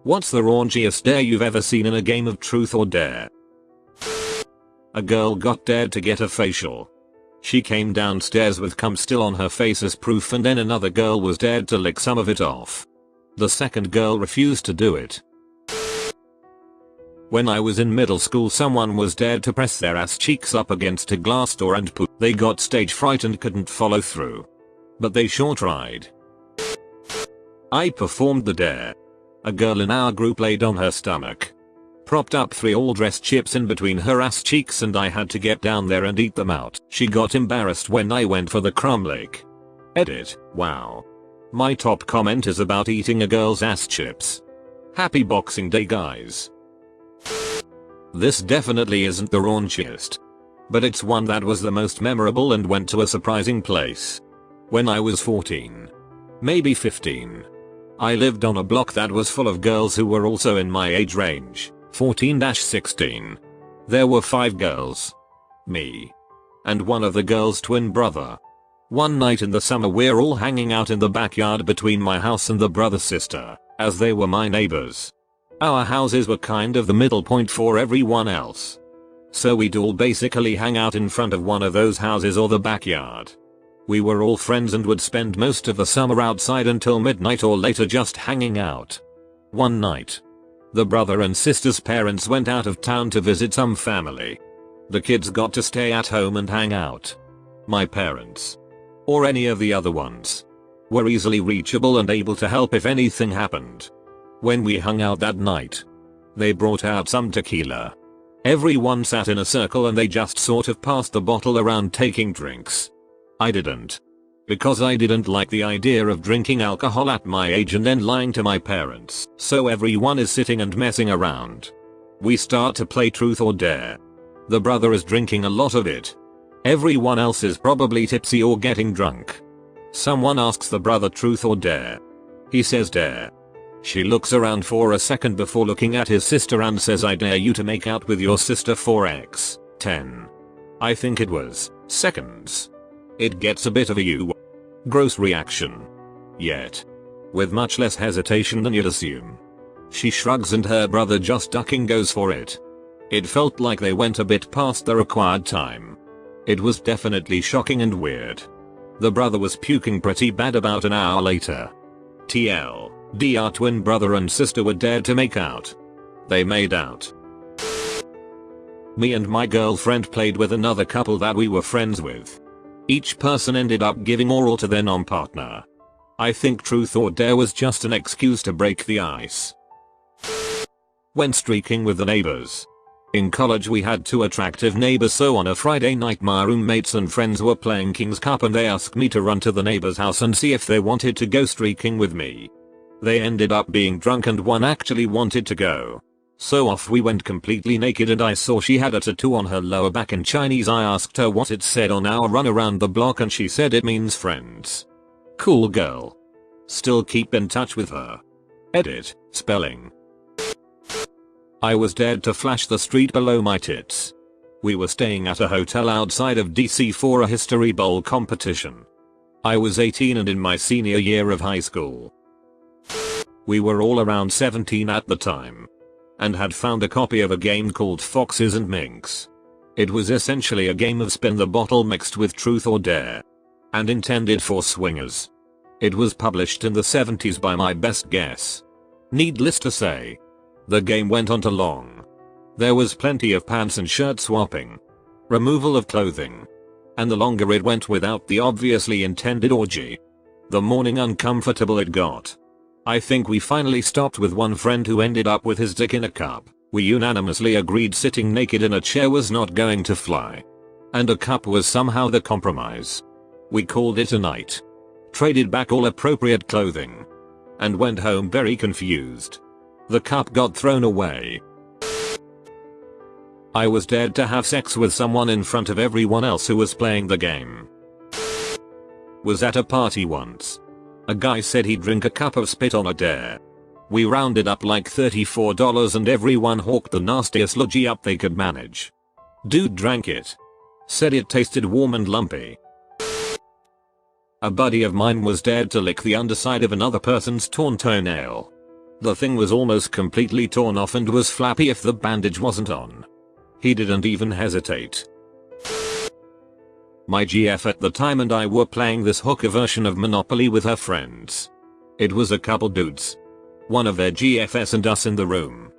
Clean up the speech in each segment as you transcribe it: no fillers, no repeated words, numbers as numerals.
What's the raunchiest dare you've ever seen in a game of truth or dare? A girl got dared to get a facial. She came downstairs with cum still on her face as proof, and then another girl was dared to lick some of it off. The second girl refused to do it. When I was in middle school, someone was dared to press their ass cheeks up against a glass door and poop. They got stage fright and couldn't follow through. But they sure tried. I performed the dare. A girl in our group laid on her stomach, propped up 3 all-dressed chips in between her ass cheeks, and I had to get down there and eat them out. She got embarrassed when I went for the crumb lick. Edit. Wow. My top comment is about eating a girl's ass chips. Happy Boxing Day, guys. This definitely isn't the raunchiest, but it's one that was the most memorable and went to a surprising place. When I was 14, maybe 15, I lived on a block that was full of girls who were also in my age range, 14-16. There were 5 girls, me, and one of the girls' twin brother. One night in the summer, we're all hanging out in the backyard between my house and the brother-sister, as they were my neighbors. Our houses were kind of the middle point for everyone else, so we'd all basically hang out in front of one of those houses or the backyard. We were all friends and would spend most of the summer outside until midnight or later just hanging out. One night, the brother and sister's parents went out of town to visit some family. The kids got to stay at home and hang out. My parents, or any of the other ones, were easily reachable and able to help if anything happened. When we hung out that night, they brought out some tequila. Everyone sat in a circle and they just sort of passed the bottle around taking drinks. I didn't, because I didn't like the idea of drinking alcohol at my age and then lying to my parents. So everyone is sitting and messing around. We start to play truth or dare. The brother is drinking a lot of it. Everyone else is probably tipsy or getting drunk. Someone asks the brother truth or dare. He says dare. She looks around for a second before looking at his sister and says, I dare you to make out with your sister for X, 10. I think it was seconds. It gets a bit of a gross reaction. Yet, with much less hesitation than you'd assume. She shrugs and her brother, just ducking, goes for it. It felt like they went a bit past the required time. It was definitely shocking and weird. The brother was puking pretty bad about an hour later. TLDR, twin brother and sister were dared to make out. They made out. Me and my girlfriend played with another couple that we were friends with. Each person ended up giving oral to their non-partner. I think truth or dare was just an excuse to break the ice. Went streaking with the neighbors. In college we had 2 attractive neighbors, so on a Friday night my roommates and friends were playing King's Cup and they asked me to run to the neighbor's house and see if they wanted to go streaking with me. They ended up being drunk and one actually wanted to go. So off we went completely naked and I saw she had a tattoo on her lower back in Chinese. I asked her what it said on our run around the block and she said it means friends. Cool girl. Still keep in touch with her. Edit, spelling. I was dared to flash the street below my tits. We were staying at a hotel outside of DC for a history bowl competition. I was 18 and in my senior year of high school. We were all around 17 at the time, and had found a copy of a game called Foxes and Minks. It was essentially a game of spin the bottle mixed with truth or dare, and intended for swingers. It was published in the 70s by my best guess. Needless to say, the game went on too long. There was plenty of pants and shirt swapping, removal of clothing, and the longer it went without the obviously intended orgy, the more uncomfortable it got. I think we finally stopped with one friend who ended up with his dick in a cup. We unanimously agreed sitting naked in a chair was not going to fly, and a cup was somehow the compromise. We called it a night, traded back all appropriate clothing, and went home very confused. The cup got thrown away. I was dared to have sex with someone in front of everyone else who was playing the game. Was at a party once. A guy said he'd drink a cup of spit on a dare. We rounded up like $34 and everyone hawked the nastiest logie up they could manage. Dude drank it. Said it tasted warm and lumpy. A buddy of mine was dared to lick the underside of another person's torn toenail. The thing was almost completely torn off and was flappy if the bandage wasn't on. He didn't even hesitate. My GF at the time and I were playing this hooker version of Monopoly with her friends. It was a couple dudes. One of their GFs and us in the room.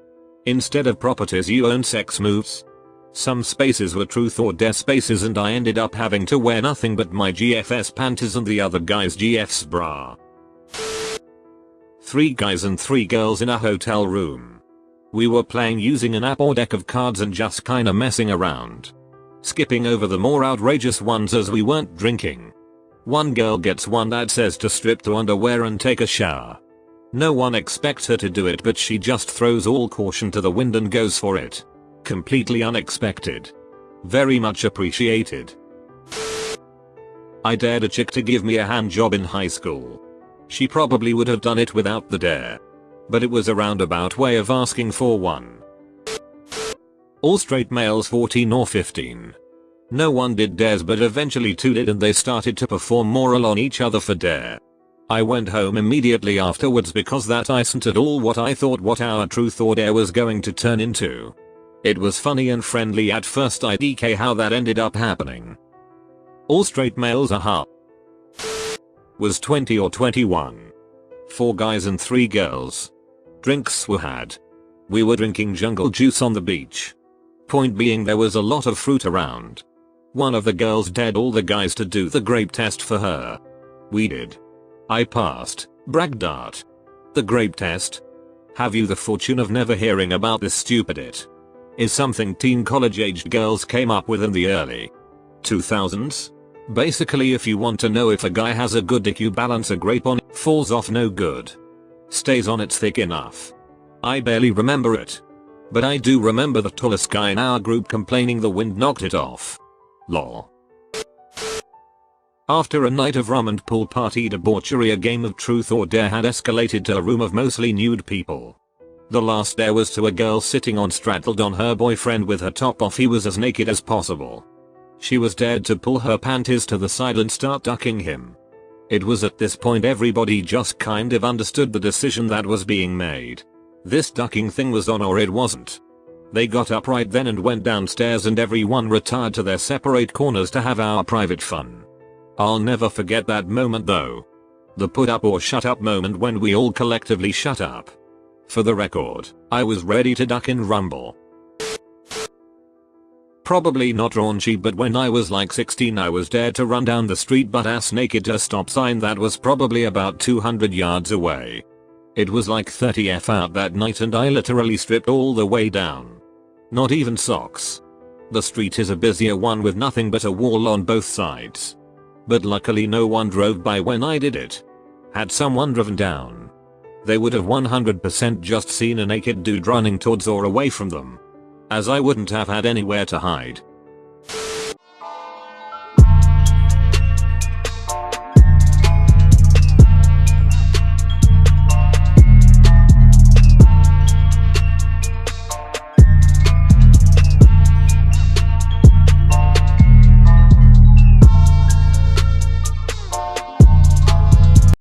Instead of properties you own sex moves. Some spaces were truth or dare spaces and I ended up having to wear nothing but my GF's panties and the other guy's GF's bra. 3 guys and 3 girls in a hotel room. We were playing using an app or deck of cards and just kinda messing around. Skipping over the more outrageous ones as we weren't drinking. One girl gets one that says to strip to underwear and take a shower. No one expects her to do it but she just throws all caution to the wind and goes for it. Completely unexpected. Very much appreciated. I dared a chick to give me a hand job in high school. She probably would have done it without the dare. But it was a roundabout way of asking for one. All straight males 14 or 15. No one did dares but eventually 2 did and they started to perform moral on each other for dare. I went home immediately afterwards because that isn't at all what I thought what our truth or dare was going to turn into. It was funny and friendly at first IDK how that ended up happening. All straight males aha. Was 20 or 21. 4 guys and 3 girls. Drinks were had. We were drinking jungle juice on the beach. Point being there was a lot of fruit around. One of the girls dared all the guys to do the grape test for her. We did. I passed. Bragdart. The grape test? Have you the fortune of never hearing about this stupid it? Is something teen college aged girls came up with in the early 2000s? Basically if you want to know if a guy has a good dick you balance a grape on it, falls off no good. Stays on it's thick enough. I barely remember it. But I do remember the tallest guy in our group complaining the wind knocked it off. Lol. After a night of rum and pool party debauchery a game of truth or dare had escalated to a room of mostly nude people. The last dare was to a girl sitting on straddled on her boyfriend with her top off he was as naked as possible. She was dared to pull her panties to the side and start ducking him. It was at this point everybody just kind of understood the decision that was being made. This ducking thing was on or it wasn't. They got up right then and went downstairs and everyone retired to their separate corners to have our private fun. I'll never forget that moment though. The put up or shut up moment when we all collectively shut up. For the record, I was ready to duck and rumble. Probably not raunchy but when I was like 16 I was dared to run down the street butt ass naked to a stop sign that was probably about 200 yards away. It was like 30 out that night and I literally stripped all the way down. Not even socks. The street is a busier one with nothing but a wall on both sides. But luckily no one drove by when I did it. Had someone driven down, they would have 100% just seen a naked dude running towards or away from them. As I wouldn't have had anywhere to hide.